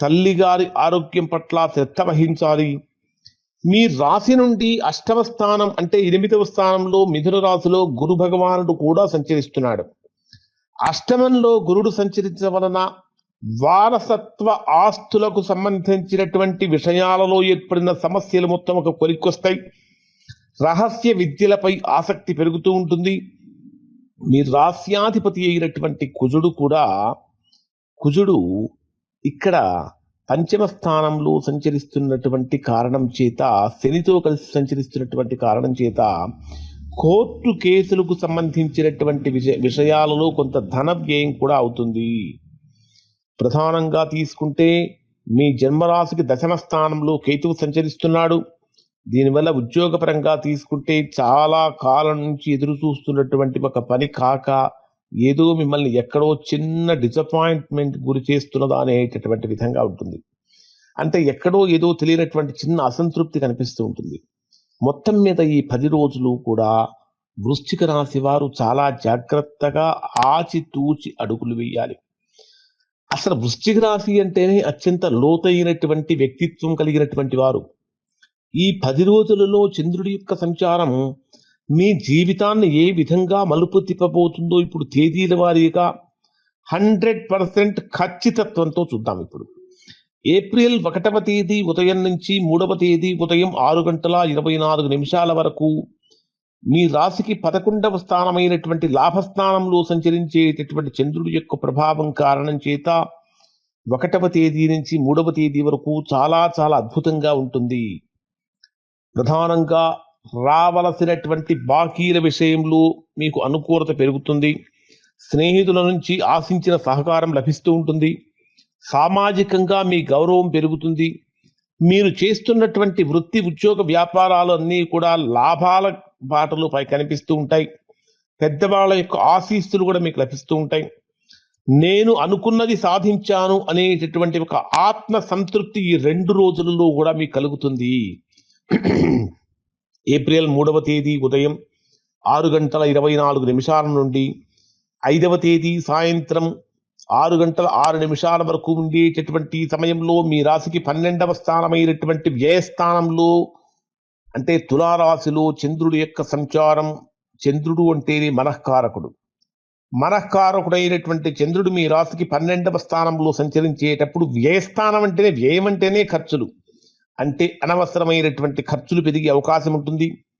తల్లిగారి ఆరోగ్యం పట్ల శ్రద్ధ వహించాలి. మీ రాశి నుండి 8వ స్థానం అంటే 8వ స్థానంలో మిథున రాశిలో గురు భగవానుడు కూడా సంచరిస్తున్నాడు. అష్టమంలో గురుడు సంచరించడం వలన వారసత్వ ఆస్తులకు సంబంధించినటువంటి విషయాలలో ఏర్పడిన సమస్యలు మొత్తం ఒక కొలిక్కొస్తాయి. రహస్య విద్యలపై ఆసక్తి పెరుగుతూ ఉంటుంది. మీ రాస్యాధిపతి అయినటువంటి కుజుడు ఇక్కడ పంచమ స్థానంలో సంచరిస్తున్నటువంటి కారణం చేత, శనితో కలిసి సంచరిస్తున్నటువంటి కారణం చేత కోర్టు కేసులకు సంబంధించినటువంటి విషయాలలో కొంత ధన వ్యయం కూడా అవుతుంది. ప్రధానంగా తీసుకుంటే మీ జన్మరాశికి దశమ స్థానంలో కేతువు సంచరిస్తున్నాడు. దీనివల్ల ఉద్యోగపరంగా తీసుకుంటే చాలా కాలం నుంచి ఎదురు చూస్తున్నటువంటి ఒక పని కాక ఏదో మిమ్మల్ని ఎక్కడో చిన్న డిసప్పాయింట్మెంట్ గురి చేస్తున్నదా అనేటటువంటి విధంగా ఉంటుంది. అంటే ఎక్కడో ఏదో తెలియనటువంటి చిన్న అసంతృప్తి కనిపిస్తూ ఉంటుంది. మొత్తం మీద ఈ 10 రోజులు కూడా వృశ్చిక రాశి వారు చాలా జాగ్రత్తగా ఆచితూచి అడుగులు వేయాలి. అసలు వృశ్చిక రాశి అంటేనే అత్యంత లోతైనటువంటి వ్యక్తిత్వం కలిగినటువంటి వారు. ఈ 10 రోజులలో చంద్రుడి యొక్క సంచారం మీ జీవితాన్ని ఏ విధంగా మలుపు తిప్పబోతుందో ఇప్పుడు తేదీల వారీగా 100% ఖచ్చితత్వంతో చూద్దాం. ఇప్పుడు ఏప్రిల్ 1వ తేదీ ఉదయం నుంచి 3వ తేదీ ఉదయం 6:24 వరకు మీ రాశికి 11వ స్థానమైనటువంటి లాభస్థానంలో సంచరించేటటువంటి చంద్రుడి యొక్క ప్రభావం కారణం చేత 1వ తేదీ నుంచి 3వ తేదీ వరకు చాలా చాలా అద్భుతంగా ఉంటుంది. ప్రధానంగా రావలసినటువంటి బాకీల విషయంలో మీకు అనుకూలత పెరుగుతుంది. స్నేహితుల నుంచి ఆశించిన సహకారం లభిస్తూ ఉంటుంది. సామాజికంగా మీ గౌరవం పెరుగుతుంది. మీరు చేస్తున్నటువంటి వృత్తి ఉద్యోగ వ్యాపారాలు అన్నీ కూడా లాభాల బాటలో పై కనిపిస్తూ ఉంటాయి. పెద్దవాళ్ళ యొక్క ఆశీస్సులు కూడా మీకు లభిస్తూ ఉంటాయి. నేను అనుకున్నది సాధించాను అనేటటువంటి ఒక ఆత్మ సంతృప్తి ఈ 2 రోజులలో కూడా మీకు కలుగుతుంది. ఏప్రిల్ 3వ తేదీ ఉదయం 6:24 నుండి 5వ తేదీ సాయంత్రం 6:06 వరకు ఉండేటటువంటి సమయంలో మీ రాశికి 12వ స్థానమైనటువంటి వ్యయస్థానంలో అంటే తులారాశిలో చంద్రుడి యొక్క సంచారం. చంద్రుడు అంటేనే మనఃకారకుడైనటువంటి చంద్రుడు మీ రాశికి 12వ స్థానంలో సంచరించేటప్పుడు వ్యయస్థానం అంటేనే వ్యయం అంటేనే ఖర్చులు, అంటే అనవసరమైనటువంటి ఖర్చులు పెరిగే అవకాశం ఉంటుంది.